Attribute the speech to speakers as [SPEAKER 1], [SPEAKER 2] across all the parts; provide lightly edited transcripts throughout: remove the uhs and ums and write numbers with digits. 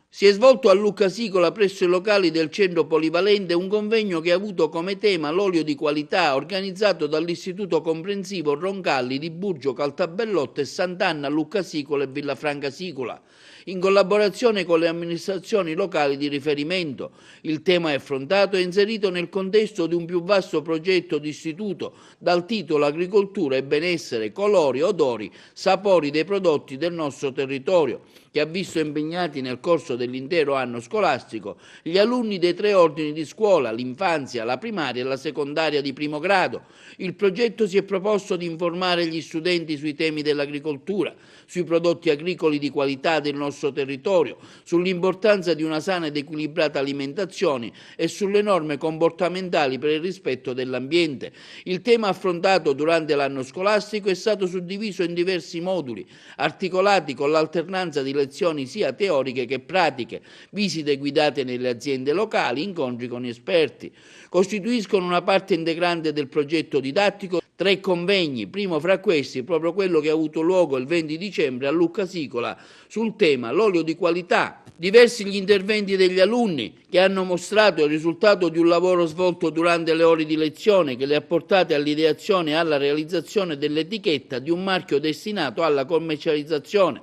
[SPEAKER 1] Si è svolto a Lucca Sicola presso i locali del centro polivalente un convegno che ha avuto come tema l'olio di qualità organizzato dall'Istituto Comprensivo Roncalli di Burgio Caltabellotto e Sant'Anna, Lucca Sicola e Villafranca Sicola, in collaborazione con le amministrazioni locali di riferimento. Il tema affrontato è inserito nel contesto di un più vasto progetto di istituto dal titolo Agricoltura e benessere, colori, odori, sapori dei prodotti del nostro territorio, che ha visto impegnati nel corso dell'intero anno scolastico gli alunni dei 3 ordini di scuola, l'infanzia, la primaria e la secondaria di primo grado. Il progetto si è proposto di informare gli studenti sui temi dell'agricoltura, sui prodotti agricoli di qualità del nostro territorio, sull'importanza di una sana ed equilibrata alimentazione e sulle norme comportamentali per il rispetto dell'ambiente. Il tema affrontato durante l'anno scolastico è stato suddiviso in diversi moduli, articolati con l'alternanza di lezioni sia teoriche che pratiche, visite guidate nelle aziende locali, incontri con esperti. Costituiscono una parte integrante del progetto didattico 3 convegni, primo fra questi proprio quello che ha avuto luogo il 20 dicembre a Lucca Sicola sul tema l'olio di qualità. Diversi gli interventi degli alunni che hanno mostrato il risultato di un lavoro svolto durante le ore di lezione che le ha portate all'ideazione e alla realizzazione dell'etichetta di un marchio destinato alla commercializzazione.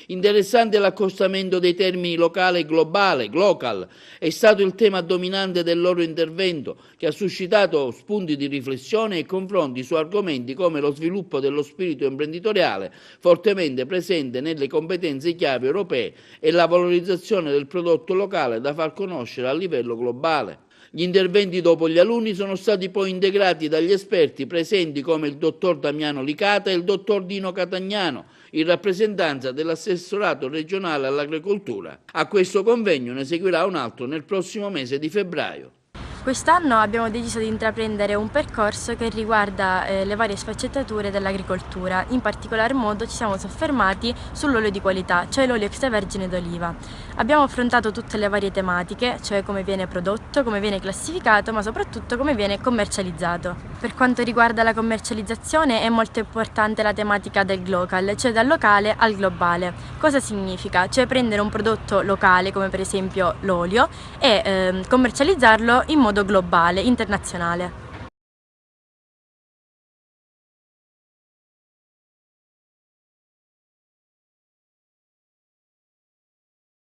[SPEAKER 1] Interessante l'accostamento dei termini locale e globale, glocal, è stato il tema dominante del loro intervento, che ha suscitato spunti di riflessione e confronti su argomenti come lo sviluppo dello spirito imprenditoriale, fortemente presente nelle competenze chiave europee, e la valorizzazione del prodotto locale da far conoscere a livello globale. Gli interventi dopo gli alunni sono stati poi integrati dagli esperti presenti come il dottor Damiano Licata e il dottor Dino Catagnano, in rappresentanza dell'assessorato regionale all'agricoltura. A questo convegno ne seguirà un altro nel prossimo mese di febbraio.
[SPEAKER 2] Quest'anno abbiamo deciso di intraprendere un percorso che riguarda le varie sfaccettature dell'agricoltura. In particolar modo ci siamo soffermati sull'olio di qualità, cioè l'olio extravergine d'oliva. Abbiamo affrontato tutte le varie tematiche, cioè come viene prodotto, come viene classificato, ma soprattutto come viene commercializzato. Per quanto riguarda la commercializzazione è molto importante la tematica del glocal, cioè dal locale al globale. Cosa significa? Cioè prendere un prodotto locale, come per esempio l'olio, e commercializzarlo in modo globale, internazionale.